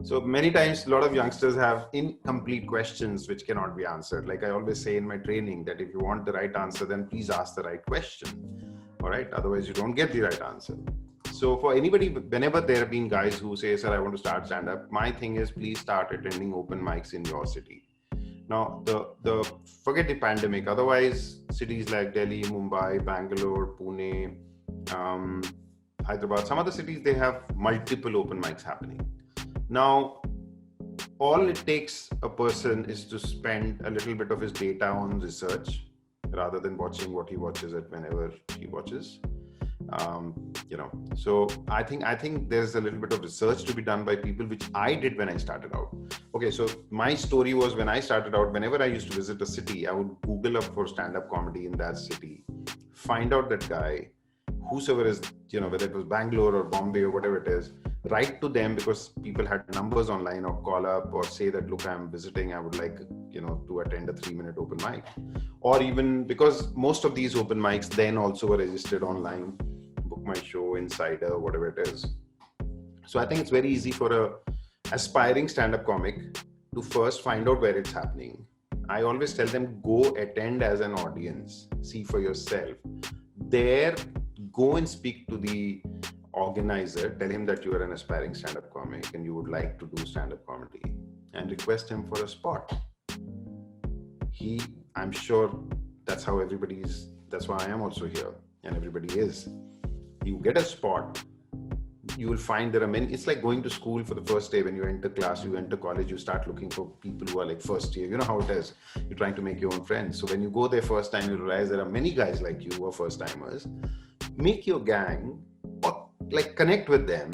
So many times, a lot of youngsters have incomplete questions which cannot be answered. Like I always say in my training, that if you want the right answer, then please ask the right question. All right. Otherwise, you don't get the right answer. So for anybody, whenever there have been guys who say, "Sir, I want to start stand up," my thing is, please start attending open mics in your city. Now, the forget the pandemic. Otherwise, cities like Delhi, Mumbai, Bangalore, Pune, um, Hyderabad, some other cities, they have multiple open mics happening. Now, all it takes a person is to spend a little bit of his data on research rather than watching what he watches it whenever he watches. So I think there's a little bit of research to be done by people, which I did when I started out. Okay, so my story was, when I started out, whenever I used to visit a city, I would Google up for stand-up comedy in that city, find out that guy, whosoever is, whether it was Bangalore or Bombay or whatever it is, write to them, because people had numbers online, or call up or say that, look, I'm visiting, I would like, to attend a 3-minute open mic. Or even, because most of these open mics then also were registered online, Book My Show, Insider, whatever it is. So I think it's very easy for a aspiring stand-up comic to first find out where it's happening. I always tell them, go attend as an audience, see for yourself. There, go and speak to the organizer, tell him that you are an aspiring stand-up comic and you would like to do stand-up comedy, and request him for a spot. I'm sure that's how that's why I am also here, and everybody is. You get a spot, you will find there are many. It's like going to school for the first day. When you enter class, you enter college, you start looking for people who are like first year. You know how it is. You're trying to make your own friends. So when you go there first time, you realize there are many guys like you who are first timers. Make your gang, or like connect with them,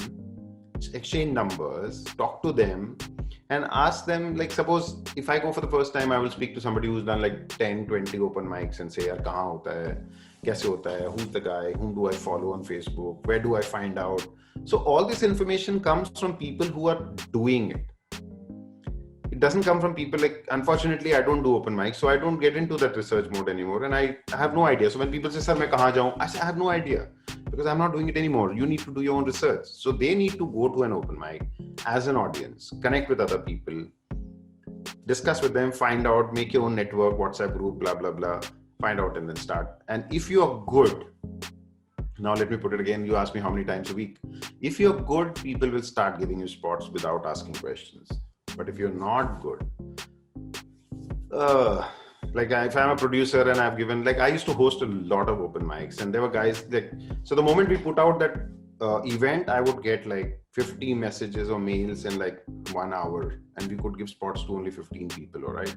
exchange numbers, talk to them, and ask them, like, suppose if I go for the first time, I will speak to somebody who's done like 10, 20 open mics and say, yaar, kahan hota hai? Kaise hota hai? Who's the guy? Whom do I follow on Facebook? Where do I find out? So all this information comes from people who are doing it. It doesn't come from people like, unfortunately, I don't do open mics, so I don't get into that research mode anymore, and I have no idea. So when people say, sir, main kahan jaun? I say, I have no idea, because I'm not doing it anymore. You need to do your own research. So they need to go to an open mic as an audience, connect with other people, discuss with them, find out, make your own network, WhatsApp group, blah, blah, blah, find out and then start. And if you are good, now let me put it again, you ask me how many times a week. If you're good, people will start giving you spots without asking questions. But if you're not good, like if I'm a producer and I've given, like I used to host a lot of open mics, and there were guys like, so the moment we put out that event, I would get like 50 messages or mails in like 1 hour, and we could give spots to only 15 people, all right?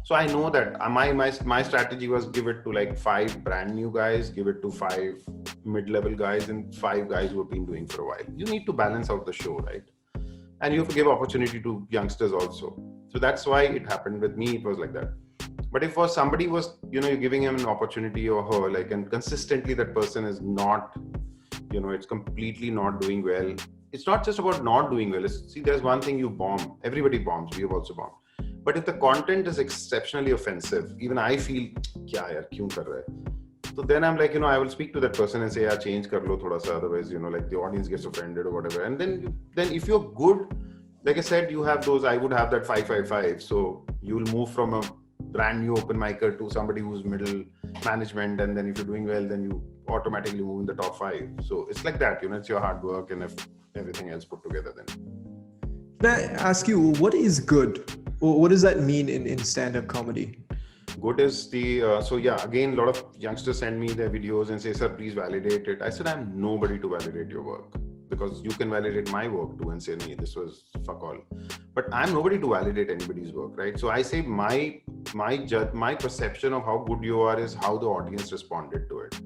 So I know that my strategy was give it to like 5 brand new guys, give it to 5 mid-level guys, and 5 guys who have been doing for a while. You need to balance out the show, right? And you have to give opportunity to youngsters also. So that's why it happened with me. It was like that. But if for somebody was, you're giving him an opportunity, or her, like, and consistently that person is not, it's completely not doing well. It's not just about not doing well. See, there's one thing, you bomb. Everybody bombs. We have also bombed. But if the content is exceptionally offensive, even I feel, kya yaar, kyun kar raha hai? So then I'm like, I will speak to that person and say, yeah, change kar lo thoda sa, otherwise, like the audience gets offended or whatever. And then if you're good, like I said, you have those, I would have that 5-5-5. So you will move from a brand new open micer to somebody who's middle management. And then if you're doing well, then you automatically move in the top 5. So it's like that, it's your hard work and if everything else put together then. Can I ask you, what is good? What does that mean in stand-up comedy? Good is the, so yeah, again, a lot of youngsters send me their videos and say, sir, please validate it. I said, I'm nobody to validate your work, because you can validate my work too and say, nee, this was fuck all. But I'm nobody to validate anybody's work, right? So I say my perception of how good you are is how the audience responded to it.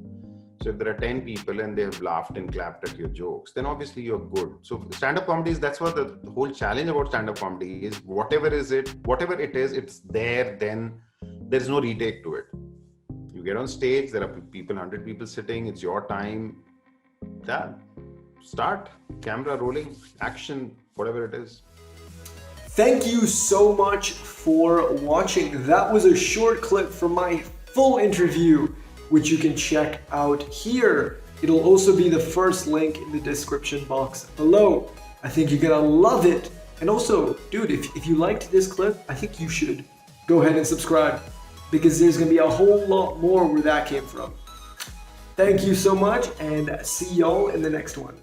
So if there are 10 people and they have laughed and clapped at your jokes, then obviously you're good. So stand-up comedy is, that's what the whole challenge about stand-up comedy is. Whatever it is, it's there, then there's no retake to it. You get on stage, there are people, 100 people sitting, it's your time. Yeah. Start, camera rolling, action, whatever it is. Thank you so much for watching. That was a short clip from my full interview, which you can check out here. It'll also be the first link in the description box below. I think you're gonna love it. And also, dude, if you liked this clip, I think you should go ahead and subscribe, because there's gonna be a whole lot more where that came from. Thank you so much, and see y'all in the next one.